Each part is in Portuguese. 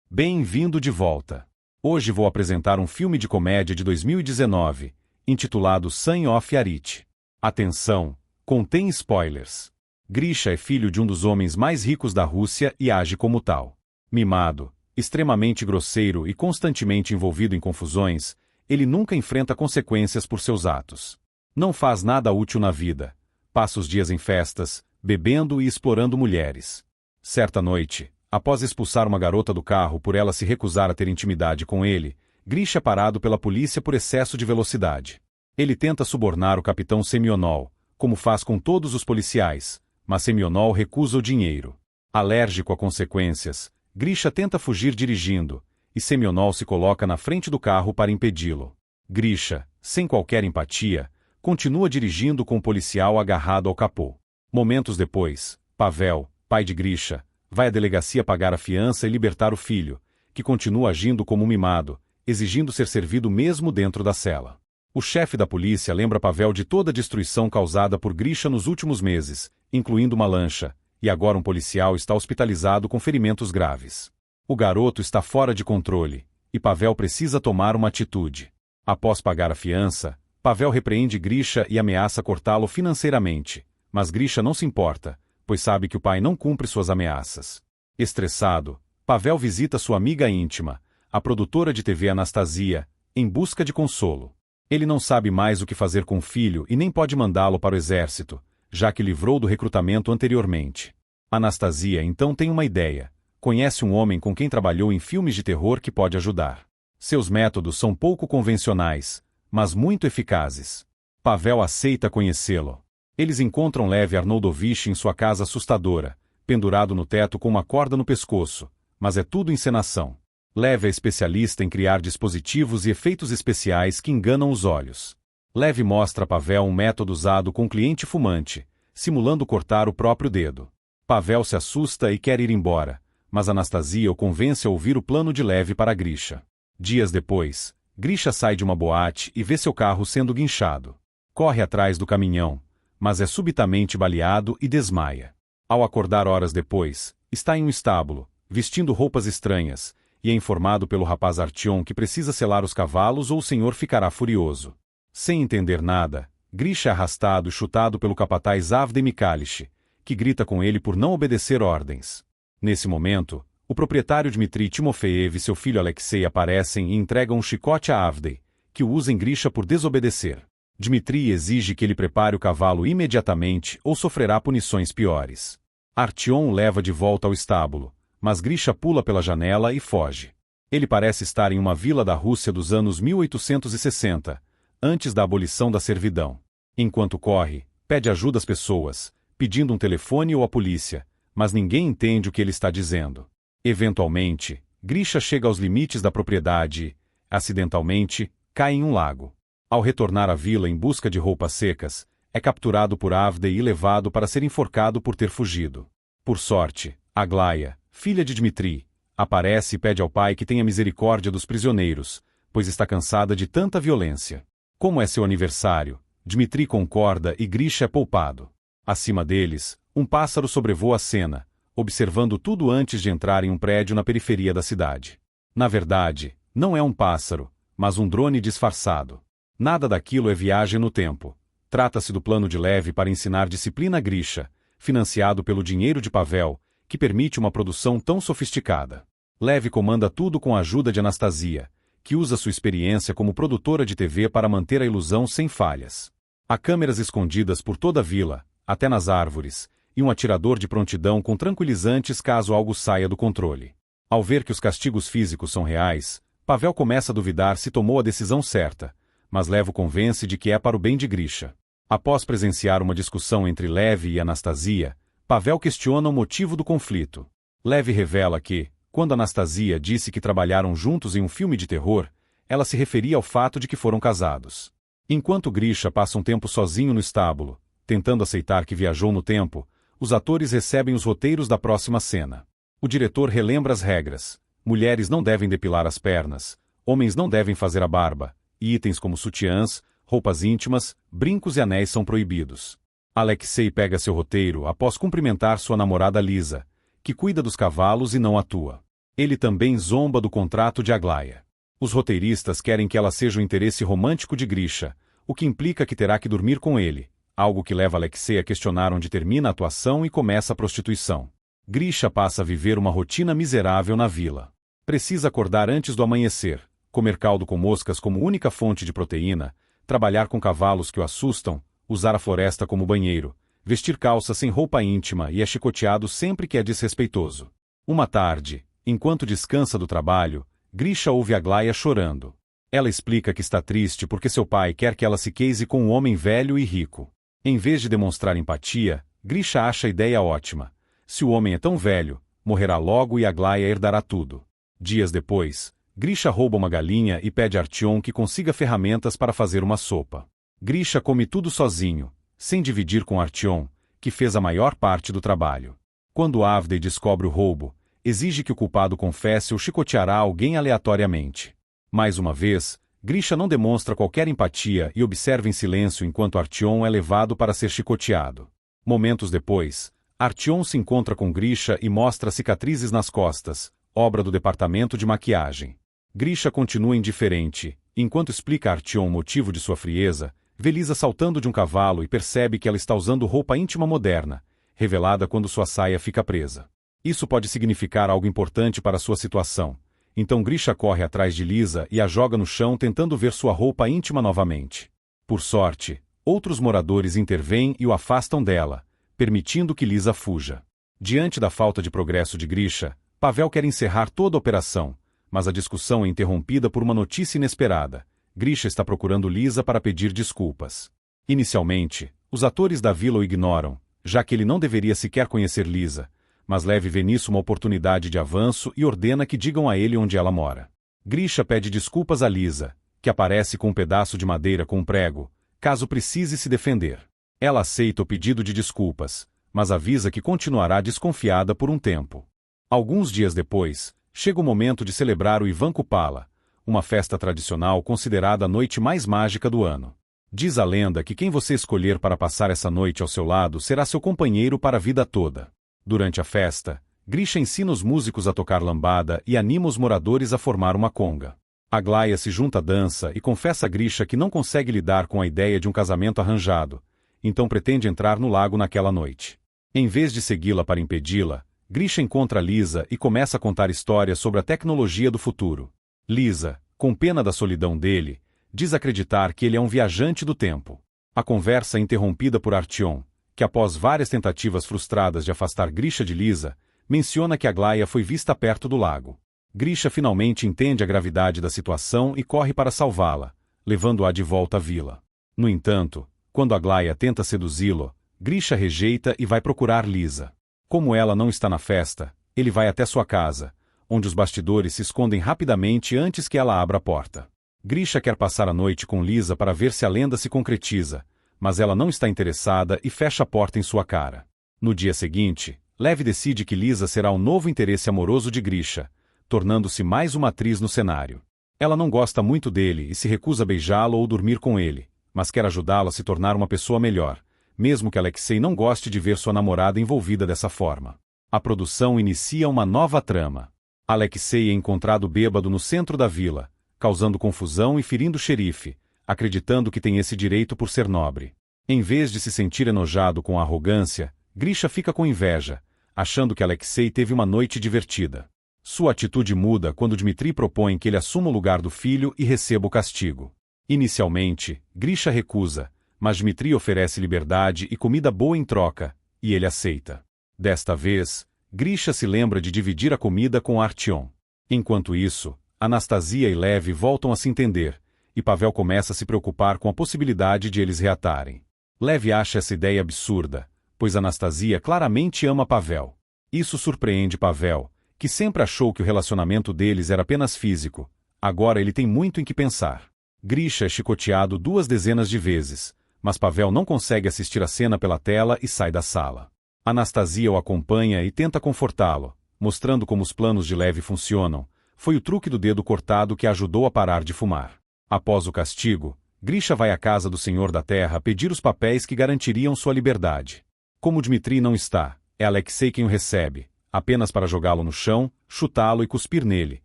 Bem-vindo de volta. Hoje vou apresentar um filme de comédia de 2019, intitulado Son of Arit. Atenção, contém spoilers. Grisha é filho de um dos homens mais ricos da Rússia e age como tal. Mimado, extremamente grosseiro e constantemente envolvido em confusões, ele nunca enfrenta consequências por seus atos. Não faz nada útil na vida. Passa os dias em festas, bebendo e explorando mulheres. Certa noite, após expulsar uma garota do carro por ela se recusar a ter intimidade com ele, Grisha é parado pela polícia por excesso de velocidade. Ele tenta subornar o capitão Semyonov, como faz com todos os policiais, mas Semyonov recusa o dinheiro. Alérgico a consequências, Grisha tenta fugir dirigindo, e Semyonov se coloca na frente do carro para impedi-lo. Grisha, sem qualquer empatia, continua dirigindo com o policial agarrado ao capô. Momentos depois, Pavel, pai de Grisha, vai à delegacia pagar a fiança e libertar o filho, que continua agindo como um mimado, exigindo ser servido mesmo dentro da cela. O chefe da polícia lembra Pavel de toda a destruição causada por Grisha nos últimos meses, incluindo uma lancha, e agora um policial está hospitalizado com ferimentos graves. O garoto está fora de controle, e Pavel precisa tomar uma atitude. Após pagar a fiança, Pavel repreende Grisha e ameaça cortá-lo financeiramente, mas Grisha não se importa, pois sabe que o pai não cumpre suas ameaças. Estressado, Pavel visita sua amiga íntima, a produtora de TV Anastasia, em busca de consolo. Ele não sabe mais o que fazer com o filho e nem pode mandá-lo para o exército, já que livrou do recrutamento anteriormente. Anastasia então tem uma ideia. Conhece um homem com quem trabalhou em filmes de terror que pode ajudar. Seus métodos são pouco convencionais, mas muito eficazes. Pavel aceita conhecê-lo. Eles encontram Lev Arnoldovich em sua casa assustadora, pendurado no teto com uma corda no pescoço, mas é tudo encenação. Lev é especialista em criar dispositivos e efeitos especiais que enganam os olhos. Lev mostra a Pavel um método usado com um cliente fumante, simulando cortar o próprio dedo. Pavel se assusta e quer ir embora, mas Anastasia o convence a ouvir o plano de Lev para Grisha. Dias depois, Grisha sai de uma boate e vê seu carro sendo guinchado. Corre atrás do caminhão, mas é subitamente baleado e desmaia. Ao acordar horas depois, está em um estábulo, vestindo roupas estranhas, e é informado pelo rapaz Artyom que precisa selar os cavalos ou o senhor ficará furioso. Sem entender nada, Grisha é arrastado e chutado pelo capataz Avdei Mikhalich, que grita com ele por não obedecer ordens. Nesse momento, o proprietário Dmitry Timofeev e seu filho Alexei aparecem e entregam um chicote a Avdei, que o usa em Grisha por desobedecer. Dmitry exige que ele prepare o cavalo imediatamente ou sofrerá punições piores. Artyom o leva de volta ao estábulo, mas Grisha pula pela janela e foge. Ele parece estar em uma vila da Rússia dos anos 1860, antes da abolição da servidão. Enquanto corre, pede ajuda às pessoas, pedindo um telefone ou a polícia, mas ninguém entende o que ele está dizendo. Eventualmente, Grisha chega aos limites da propriedade e, acidentalmente, cai em um lago. Ao retornar à vila em busca de roupas secas, é capturado por Avdei e levado para ser enforcado por ter fugido. Por sorte, Aglaya, filha de Dmitry, aparece e pede ao pai que tenha misericórdia dos prisioneiros, pois está cansada de tanta violência. Como é seu aniversário, Dmitry concorda e Grisha é poupado. Acima deles, um pássaro sobrevoa a cena, observando tudo antes de entrar em um prédio na periferia da cidade. Na verdade, não é um pássaro, mas um drone disfarçado. Nada daquilo é viagem no tempo. Trata-se do plano de Lev para ensinar disciplina a Grisha, financiado pelo dinheiro de Pavel, que permite uma produção tão sofisticada. Lev comanda tudo com a ajuda de Anastasia, que usa sua experiência como produtora de TV para manter a ilusão sem falhas. Há câmeras escondidas por toda a vila, até nas árvores, e um atirador de prontidão com tranquilizantes caso algo saia do controle. Ao ver que os castigos físicos são reais, Pavel começa a duvidar se tomou a decisão certa, mas Lev o convence de que é para o bem de Grisha. Após presenciar uma discussão entre Lev e Anastasia, Pavel questiona o motivo do conflito. Lev revela que, quando Anastasia disse que trabalharam juntos em um filme de terror, ela se referia ao fato de que foram casados. Enquanto Grisha passa um tempo sozinho no estábulo, tentando aceitar que viajou no tempo, os atores recebem os roteiros da próxima cena. O diretor relembra as regras. Mulheres não devem depilar as pernas, homens não devem fazer a barba, e itens como sutiãs, roupas íntimas, brincos e anéis são proibidos. Alexei pega seu roteiro após cumprimentar sua namorada Lisa, que cuida dos cavalos e não atua. Ele também zomba do contrato de Aglaya. Os roteiristas querem que ela seja o interesse romântico de Grisha, o que implica que terá que dormir com ele, algo que leva Alexei a questionar onde termina a atuação e começa a prostituição. Grisha passa a viver uma rotina miserável na vila. Precisa acordar antes do amanhecer, comer caldo com moscas como única fonte de proteína, trabalhar com cavalos que o assustam, usar a floresta como banheiro, vestir calça sem roupa íntima e é chicoteado sempre que é desrespeitoso. Uma tarde, enquanto descansa do trabalho, Grisha ouve Aglaya chorando. Ela explica que está triste porque seu pai quer que ela se case com um homem velho e rico. Em vez de demonstrar empatia, Grisha acha a ideia ótima. Se o homem é tão velho, morrerá logo e Aglaya herdará tudo. Dias depois, Grisha rouba uma galinha e pede a Artyom que consiga ferramentas para fazer uma sopa. Grisha come tudo sozinho, sem dividir com Artyom, que fez a maior parte do trabalho. Quando Avdei descobre o roubo, exige que o culpado confesse ou chicoteará alguém aleatoriamente. Mais uma vez, Grisha não demonstra qualquer empatia e observa em silêncio enquanto Artyom é levado para ser chicoteado. Momentos depois, Artyom se encontra com Grisha e mostra cicatrizes nas costas, obra do departamento de maquiagem. Grisha continua indiferente, enquanto explica a Artyom o motivo de sua frieza, vê Lisa saltando de um cavalo e percebe que ela está usando roupa íntima moderna, revelada quando sua saia fica presa. Isso pode significar algo importante para sua situação. Então Grisha corre atrás de Lisa e a joga no chão tentando ver sua roupa íntima novamente. Por sorte, outros moradores intervêm e o afastam dela, permitindo que Lisa fuja. Diante da falta de progresso de Grisha, Pavel quer encerrar toda a operação, mas a discussão é interrompida por uma notícia inesperada. Grisha está procurando Lisa para pedir desculpas. Inicialmente, os atores da vila o ignoram, já que ele não deveria sequer conhecer Lisa, mas Lev vê nisso uma oportunidade de avanço e ordena que digam a ele onde ela mora. Grisha pede desculpas a Lisa, que aparece com um pedaço de madeira com um prego, caso precise se defender. Ela aceita o pedido de desculpas, mas avisa que continuará desconfiada por um tempo. Alguns dias depois, chega o momento de celebrar o Ivan Kupala, uma festa tradicional considerada a noite mais mágica do ano. Diz a lenda que quem você escolher para passar essa noite ao seu lado será seu companheiro para a vida toda. Durante a festa, Grisha ensina os músicos a tocar lambada e anima os moradores a formar uma conga. Aglaya se junta à dança e confessa a Grisha que não consegue lidar com a ideia de um casamento arranjado, então pretende entrar no lago naquela noite. Em vez de segui-la para impedi-la, Grisha encontra Lisa e começa a contar histórias sobre a tecnologia do futuro. Lisa, com pena da solidão dele, diz acreditar que ele é um viajante do tempo. A conversa é interrompida por Artyom, que após várias tentativas frustradas de afastar Grisha de Lisa, menciona que Aglaya foi vista perto do lago. Grisha finalmente entende a gravidade da situação e corre para salvá-la, levando-a de volta à vila. No entanto, quando Aglaya tenta seduzi-lo, Grisha rejeita e vai procurar Lisa. Como ela não está na festa, ele vai até sua casa, onde os bastidores se escondem rapidamente antes que ela abra a porta. Grisha quer passar a noite com Lisa para ver se a lenda se concretiza, mas ela não está interessada e fecha a porta em sua cara. No dia seguinte, Lev decide que Lisa será o novo interesse amoroso de Grisha, tornando-se mais uma atriz no cenário. Ela não gosta muito dele e se recusa a beijá-lo ou dormir com ele, mas quer ajudá-lo a se tornar uma pessoa melhor, mesmo que Alexei não goste de ver sua namorada envolvida dessa forma. A produção inicia uma nova trama. Alexei é encontrado bêbado no centro da vila, causando confusão e ferindo o xerife, acreditando que tem esse direito por ser nobre. Em vez de se sentir enojado com a arrogância, Grisha fica com inveja, achando que Alexei teve uma noite divertida. Sua atitude muda quando Dmitri propõe que ele assuma o lugar do filho e receba o castigo. Inicialmente, Grisha recusa, mas Dmitri oferece liberdade e comida boa em troca, e ele aceita. Desta vez, Grisha se lembra de dividir a comida com Artyom. Enquanto isso, Anastasia e Lev voltam a se entender, e Pavel começa a se preocupar com a possibilidade de eles reatarem. Lev acha essa ideia absurda, pois Anastasia claramente ama Pavel. Isso surpreende Pavel, que sempre achou que o relacionamento deles era apenas físico. Agora ele tem muito em que pensar. Grisha é chicoteado 2 dezenas de vezes, mas Pavel não consegue assistir a cena pela tela e sai da sala. Anastasia o acompanha e tenta confortá-lo, mostrando como os planos de Lev funcionam. Foi o truque do dedo cortado que a ajudou a parar de fumar. Após o castigo, Grisha vai à casa do Senhor da Terra pedir os papéis que garantiriam sua liberdade. Como Dmitri não está, é Alexei quem o recebe, apenas para jogá-lo no chão, chutá-lo e cuspir nele,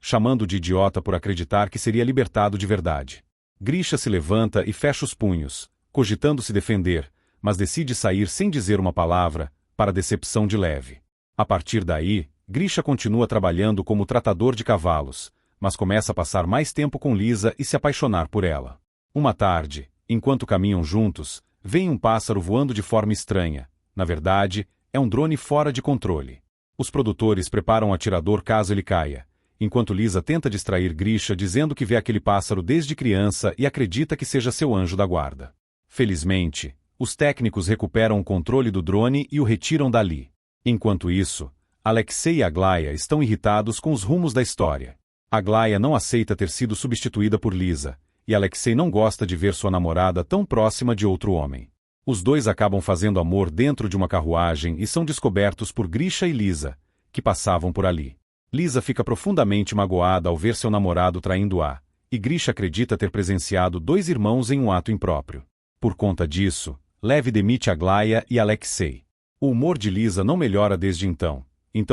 chamando-o de idiota por acreditar que seria libertado de verdade. Grisha se levanta e fecha os punhos, cogitando se defender, mas decide sair sem dizer uma palavra, para decepção de Lev. A partir daí, Grisha continua trabalhando como tratador de cavalos, mas começa a passar mais tempo com Lisa e se apaixonar por ela. Uma tarde, enquanto caminham juntos, vem um pássaro voando de forma estranha. Na verdade, é um drone fora de controle. Os produtores preparam um atirador caso ele caia, enquanto Lisa tenta distrair Grisha dizendo que vê aquele pássaro desde criança e acredita que seja seu anjo da guarda. Felizmente, os técnicos recuperam o controle do drone e o retiram dali. Enquanto isso, Alexei e Aglaya estão irritados com os rumos da história. Aglaya não aceita ter sido substituída por Lisa, e Alexei não gosta de ver sua namorada tão próxima de outro homem. Os dois acabam fazendo amor dentro de uma carruagem e são descobertos por Grisha e Lisa, que passavam por ali. Lisa fica profundamente magoada ao ver seu namorado traindo-a, e Grisha acredita ter presenciado dois irmãos em um ato impróprio. Por conta disso, Lev demite Aglaya e Alexei. O humor de Lisa não melhora desde então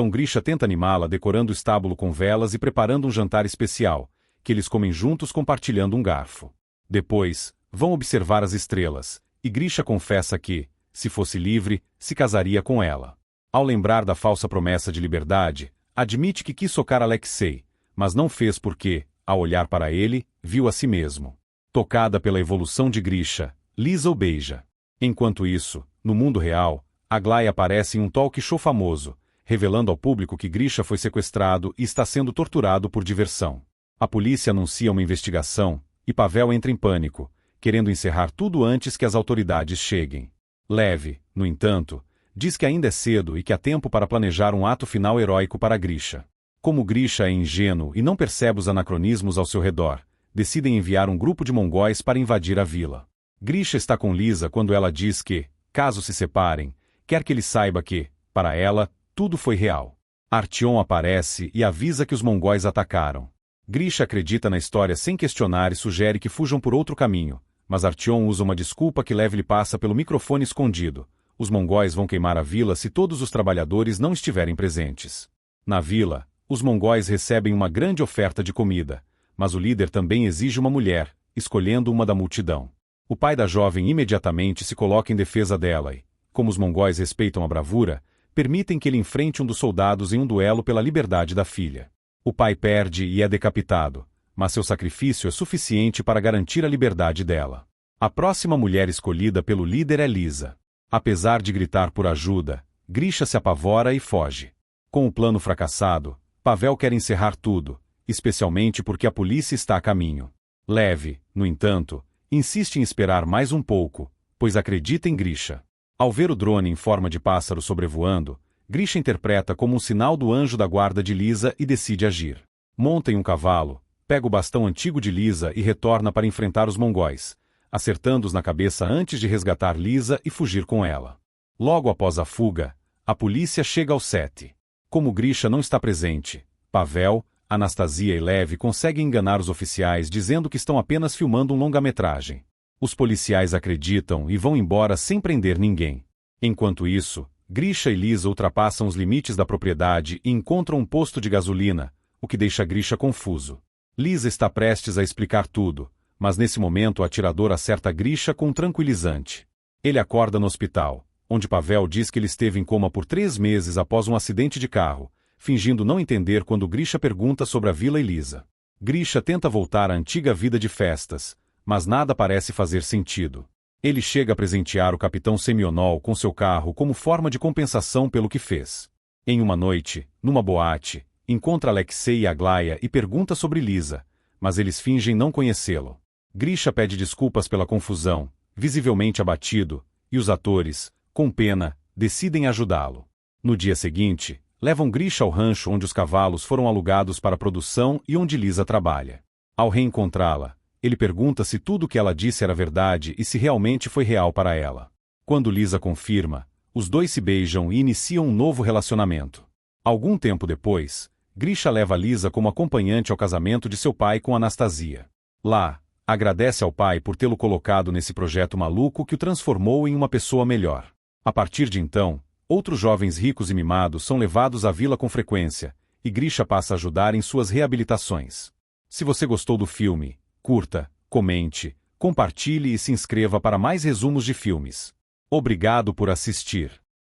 Grisha tenta animá-la decorando o estábulo com velas e preparando um jantar especial, que eles comem juntos compartilhando um garfo. Depois, vão observar as estrelas, e Grisha confessa que, se fosse livre, se casaria com ela. Ao lembrar da falsa promessa de liberdade, admite que quis socar Alexei, mas não fez porque, ao olhar para ele, viu a si mesmo. Tocada pela evolução de Grisha, Lisa o beija. Enquanto isso, no mundo real, Aglaya aparece em um talk show famoso, revelando ao público que Grisha foi sequestrado e está sendo torturado por diversão. A polícia anuncia uma investigação, e Pavel entra em pânico, querendo encerrar tudo antes que as autoridades cheguem. Lev, no entanto, diz que ainda é cedo e que há tempo para planejar um ato final heróico para Grisha. Como Grisha é ingênuo e não percebe os anacronismos ao seu redor, decidem enviar um grupo de mongóis para invadir a vila. Grisha está com Lisa quando ela diz que, caso se separem, quer que ele saiba que, para ela, tudo foi real. Artyom aparece e avisa que os mongóis atacaram. Grisha acredita na história sem questionar e sugere que fujam por outro caminho, mas Artyom usa uma desculpa que Lev lhe passa pelo microfone escondido. Os mongóis vão queimar a vila se todos os trabalhadores não estiverem presentes. Na vila, os mongóis recebem uma grande oferta de comida, mas o líder também exige uma mulher, escolhendo uma da multidão. O pai da jovem imediatamente se coloca em defesa dela e, como os mongóis respeitam a bravura, permitem que ele enfrente um dos soldados em um duelo pela liberdade da filha. O pai perde e é decapitado, mas seu sacrifício é suficiente para garantir a liberdade dela. A próxima mulher escolhida pelo líder é Lisa. Apesar de gritar por ajuda, Grisha se apavora e foge. Com o plano fracassado, Pavel quer encerrar tudo, especialmente porque a polícia está a caminho. Lev, no entanto, insiste em esperar mais um pouco, pois acredita em Grisha. Ao ver o drone em forma de pássaro sobrevoando, Grisha interpreta como um sinal do anjo da guarda de Lisa e decide agir. Monta em um cavalo, pega o bastão antigo de Lisa e retorna para enfrentar os mongóis, acertando-os na cabeça antes de resgatar Lisa e fugir com ela. Logo após a fuga, a polícia chega ao set. Como Grisha não está presente, Pavel, Anastasia e Lev conseguem enganar os oficiais dizendo que estão apenas filmando um longa-metragem. Os policiais acreditam e vão embora sem prender ninguém. Enquanto isso, Grisha e Lisa ultrapassam os limites da propriedade e encontram um posto de gasolina, o que deixa Grisha confuso. Lisa está prestes a explicar tudo, mas nesse momento o atirador acerta Grisha com um tranquilizante. Ele acorda no hospital, onde Pavel diz que ele esteve em coma por 3 meses após um acidente de carro, fingindo não entender quando Grisha pergunta sobre a vila e Lisa. Grisha tenta voltar à antiga vida de festas, mas nada parece fazer sentido. Ele chega a presentear o capitão Semyonov com seu carro como forma de compensação pelo que fez. Em uma noite, numa boate, encontra Alexei e Aglaya e pergunta sobre Lisa, mas eles fingem não conhecê-lo. Grisha pede desculpas pela confusão, visivelmente abatido, e os atores, com pena, decidem ajudá-lo. No dia seguinte, levam Grisha ao rancho onde os cavalos foram alugados para a produção e onde Lisa trabalha. Ao reencontrá-la, ele pergunta se tudo o que ela disse era verdade e se realmente foi real para ela. Quando Lisa confirma, os dois se beijam e iniciam um novo relacionamento. Algum tempo depois, Grisha leva Lisa como acompanhante ao casamento de seu pai com Anastasia. Lá, agradece ao pai por tê-lo colocado nesse projeto maluco que o transformou em uma pessoa melhor. A partir de então, Outros jovens ricos e mimados são levados à vila com frequência, e Grisha passa a ajudar em suas reabilitações. Se você gostou do filme, curta, comente, compartilhe e se inscreva para mais resumos de filmes. Obrigado por assistir.